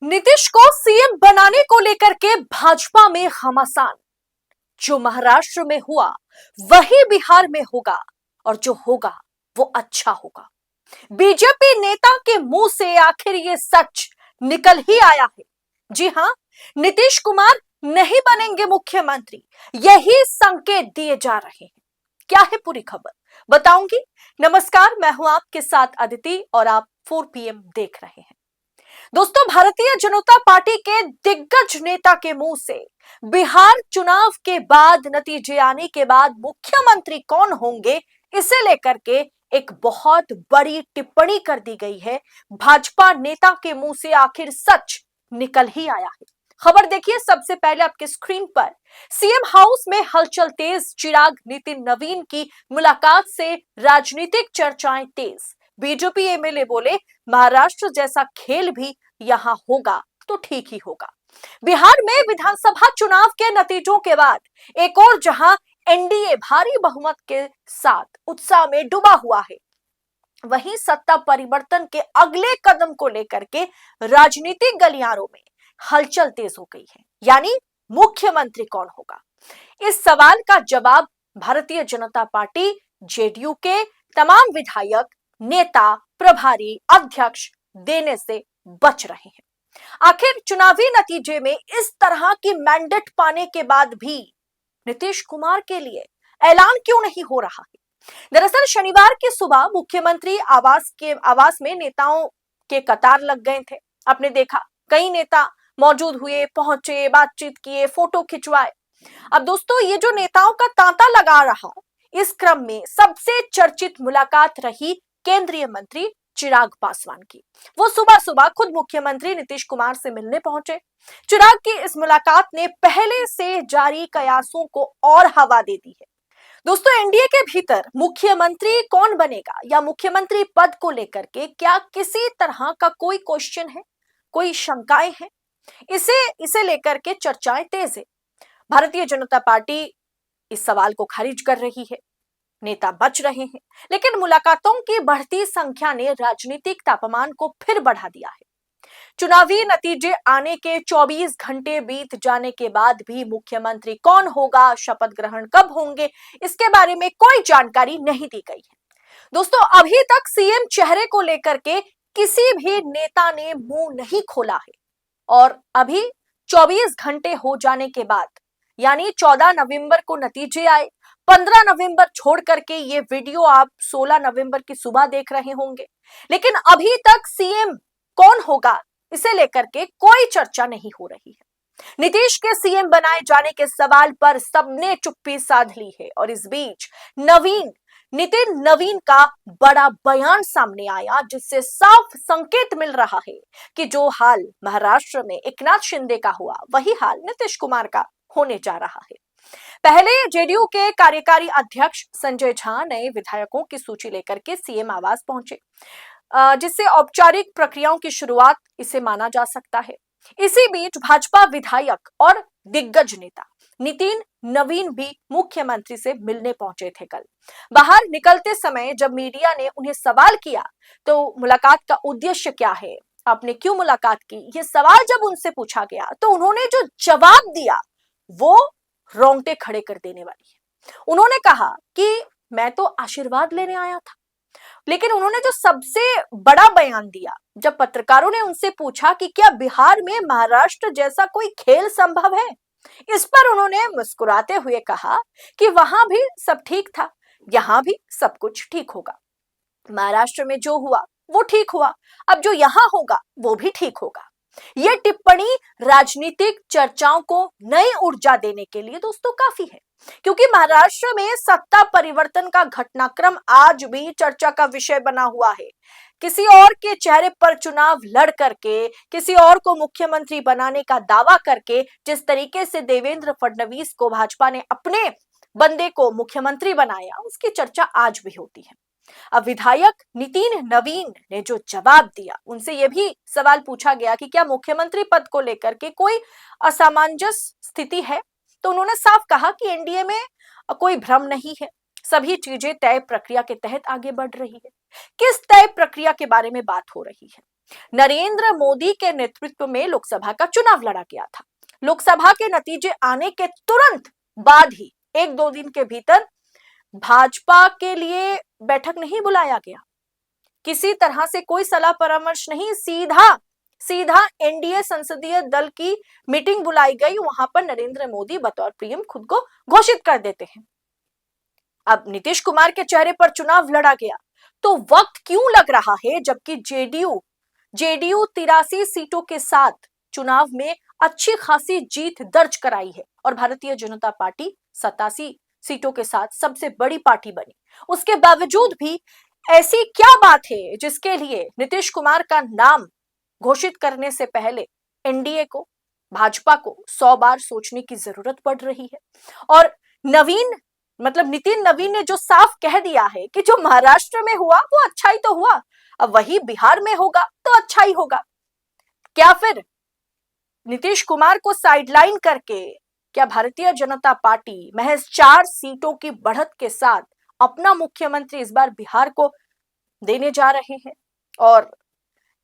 नीतीश को सीएम बनाने को लेकर के भाजपा में घमासान। जो महाराष्ट्र में हुआ वही बिहार में होगा और जो होगा वो अच्छा होगा। बीजेपी नेता के मुंह से आखिर ये सच निकल ही आया है। जी हां, नीतीश कुमार नहीं बनेंगे मुख्यमंत्री, यही संकेत दिए जा रहे हैं। क्या है पूरी खबर बताऊंगी। नमस्कार, मैं हूं आपके साथ अदिति और आप 4 PM देख रहे हैं। दोस्तों, भारतीय जनता पार्टी के दिग्गज नेता के मुंह से बिहार चुनाव के बाद नतीजे आने के बाद मुख्यमंत्री कौन होंगे, इसे लेकर के एक बहुत बड़ी टिप्पणी कर दी गई है। भाजपा नेता के मुंह से आखिर सच निकल ही आया है। खबर देखिए सबसे पहले आपके स्क्रीन पर। सीएम हाउस में हलचल तेज, चिराग नितिन नवीन की मुलाकात से राजनीतिक चर्चाएं तेज। बीजेपी एमएलए बोले महाराष्ट्र जैसा खेल भी यहां होगा तो ठीक ही होगा। बिहार में विधानसभा चुनाव के नतीजों के बाद एक और जहां एनडीए भारी बहुमत के साथ उत्साह में डूबा हुआ है, वहीं सत्ता परिवर्तन के अगले कदम को लेकर के राजनीतिक गलियारों में हलचल तेज हो गई है। यानी मुख्यमंत्री कौन होगा, इस सवाल का जवाब भारतीय जनता पार्टी जेडीयू के तमाम विधायक, नेता, प्रभारी, अध्यक्ष देने से बच रहे हैं। आखिर चुनावी नतीजे में इस तरह की मैंडेट पाने के बाद भी नीतीश कुमार के लिए ऐलान क्यों नहीं हो रहा है? दरअसल शनिवार की सुबह मुख्यमंत्री आवास में नेताओं के कतार लग गए थे। आपने देखा कई नेता मौजूद हुए, पहुंचे, बातचीत किए, फोटो खिंचवाए। अब दोस्तों, ये जो नेताओं का तांता लगा रहा, इस क्रम में सबसे चर्चित मुलाकात रही केंद्रीय मंत्री चिराग पासवान की। वो सुबह सुबह खुद मुख्यमंत्री नीतीश कुमार से मिलने पहुंचे। चिराग की इस मुलाकात ने पहले से जारी कयासों को और हवा दे दी है। दोस्तों, एनडीए के भीतर मुख्यमंत्री कौन बनेगा या मुख्यमंत्री पद को लेकर के क्या किसी तरह का कोई क्वेश्चन है, कोई शंकाएं हैं? इसे लेकर के चर्चाएं तेज है। भारतीय जनता पार्टी इस सवाल को खारिज कर रही है, नेता बच रहे हैं, लेकिन मुलाकातों की बढ़ती संख्या ने राजनीतिक तापमान को फिर बढ़ा दिया है। चुनावी नतीजे आने के 24 घंटे बीत जाने के बाद भी मुख्यमंत्री कौन होगा, शपथ ग्रहण कब होंगे, इसके बारे में कोई जानकारी नहीं दी गई है। दोस्तों, अभी तक सीएम चेहरे को लेकर के किसी भी नेता ने मुंह नहीं खोला है और अभी 24 घंटे हो जाने के बाद, यानी 14 नवंबर को नतीजे आए, 15 नवंबर छोड़ करके ये वीडियो आप 16 नवंबर की सुबह देख रहे होंगे, लेकिन अभी तक सीएम कौन होगा इसे लेकर के कोई चर्चा नहीं हो रही है। नीतीश के सीएम बनाए जाने के सवाल पर सबने चुप्पी साध ली है और इस बीच नितिन नवीन का बड़ा बयान सामने आया, जिससे साफ संकेत मिल रहा है कि जो हाल महाराष्ट्र में एकनाथ शिंदे का हुआ, वही हाल नीतीश कुमार का होने जा रहा है। पहले जेडीयू के कार्यकारी अध्यक्ष संजय झा नए विधायकों की सूची लेकर के सीएम आवास पहुंचे, जिससे औपचारिक प्रक्रियाओं की शुरुआत इसे माना जा सकता है। इसी बीच भाजपा विधायक और दिग्गज नेता नितिन नवीन भी मुख्यमंत्री से मिलने पहुंचे थे। कल बाहर निकलते समय जब मीडिया ने उन्हें सवाल किया तो मुलाकात का उद्देश्य क्या है, आपने क्यों मुलाकात की, ये सवाल जब उनसे पूछा गया तो उन्होंने जो जवाब दिया वो रोंगटे खड़े कर देने वाली है। उन्होंने कहा कि मैं तो आशीर्वाद लेने आया था, लेकिन उन्होंने जो सबसे बड़ा बयान दिया, जब पत्रकारों ने उनसे पूछा कि क्या बिहार में महाराष्ट्र जैसा कोई खेल संभव है, इस पर उन्होंने मुस्कुराते हुए कहा कि वहां भी सब ठीक था, यहां भी सब कुछ ठीक होगा। महाराष्ट्र में जो हुआ वो ठीक हुआ, अब जो यहां होगा वो भी ठीक होगा। यह टिप्पणी राजनीतिक चर्चाओं को नई ऊर्जा देने के लिए दोस्तों काफी है, क्योंकि महाराष्ट्र में सत्ता परिवर्तन का घटनाक्रम आज भी चर्चा का विषय बना हुआ है। किसी और के चेहरे पर चुनाव लड़ करके, किसी और को मुख्यमंत्री बनाने का दावा करके जिस तरीके से देवेंद्र फडणवीस को भाजपा ने अपने बंदे को मुख्यमंत्री बनाया, उसकी चर्चा आज भी होती है। अब विधायक नितिन नवीन ने जो जवाब दिया, उनसे यह भी सवाल पूछा गया कि क्या मुख्यमंत्री पद को लेकर के कोई असामंजस्य स्थिति है, तो उन्होंने साफ कहा कि एनडीए में कोई भ्रम नहीं है, सभी चीजें तय प्रक्रिया के तहत आगे बढ़ रही है। किस तय प्रक्रिया के बारे में बात हो रही है? नरेंद्र मोदी के नेतृत्व में लोकसभा का चुनाव लड़ा गया था। लोकसभा के नतीजे आने के तुरंत बाद ही 1-2 दिन के भीतर भाजपा के लिए बैठक नहीं बुलाया गया, किसी तरह से कोई सलाह परामर्श नहीं, सीधा एनडीए संसदीय दल की मीटिंग बुलाई गई। वहां पर नरेंद्र मोदी बतौर पीएम खुद को घोषित कर देते हैं। अब नीतीश कुमार के चेहरे पर चुनाव लड़ा गया तो वक्त क्यों लग रहा है, जबकि जेडीयू 83 सीटों के साथ चुनाव में अच्छी खासी जीत दर्ज कराई है और भारतीय जनता पार्टी 87 सीटों के साथ सबसे बड़ी पार्टी बनी। उसके बावजूद भी ऐसी क्या बात है जिसके लिए नीतीश कुमार का नाम घोषित करने से पहले एनडीए को, भाजपा को 100 बार सोचने की जरूरत पड़ रही है? और नितिन नवीन ने जो साफ कह दिया है कि जो महाराष्ट्र में हुआ वो अच्छा ही तो हुआ, अब वही बिहार में होगा तो अच्छा ही होगा। क्या फिर नीतीश कुमार को साइडलाइन करके क्या भारतीय जनता पार्टी महज 4 सीटों की बढ़त के साथ अपना मुख्यमंत्री इस बार बिहार को देने जा रहे हैं? और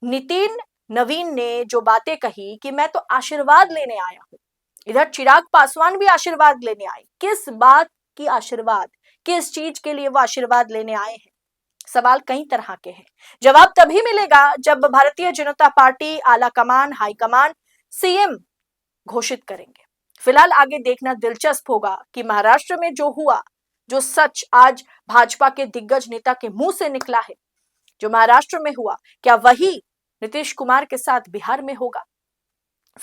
नितिन नवीन ने जो बातें कही कि मैं तो आशीर्वाद लेने आया हूं, इधर चिराग पासवान भी आशीर्वाद लेने आए। किस बात की आशीर्वाद, किस चीज के लिए वो आशीर्वाद लेने आए हैं? सवाल कई तरह के हैं। जवाब तभी मिलेगा जब भारतीय जनता पार्टी आला कमान, हाई कमान सीएम घोषित करेंगे। फिलहाल आगे देखना दिलचस्प होगा कि महाराष्ट्र में जो हुआ, जो सच आज भाजपा के दिग्गज नेता के मुंह से निकला है, जो महाराष्ट्र में हुआ, क्या वही नीतीश कुमार के साथ बिहार में होगा?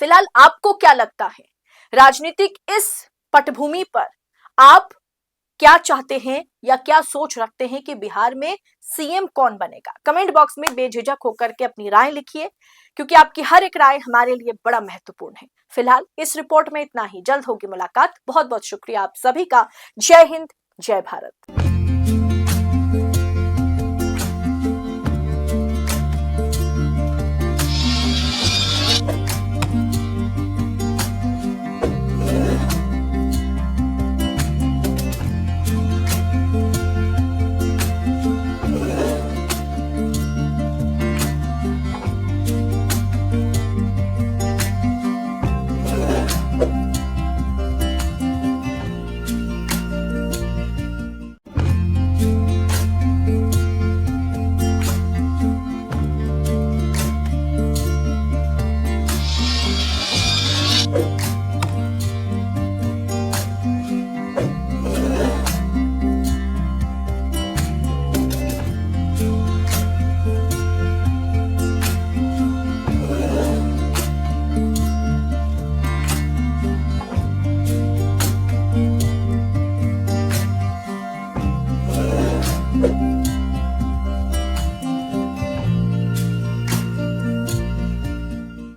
फिलहाल आपको क्या लगता है? राजनीतिक इस पटभूमि पर आप क्या चाहते हैं या क्या सोच रखते हैं कि बिहार में सीएम कौन बनेगा? कमेंट बॉक्स में बेझिझक होकर के अपनी राय लिखिए, क्योंकि आपकी हर एक राय हमारे लिए बड़ा महत्वपूर्ण है। फिलहाल इस रिपोर्ट में इतना ही। जल्द होगी मुलाकात। बहुत बहुत शुक्रिया आप सभी का। जय हिंद, जय भारत।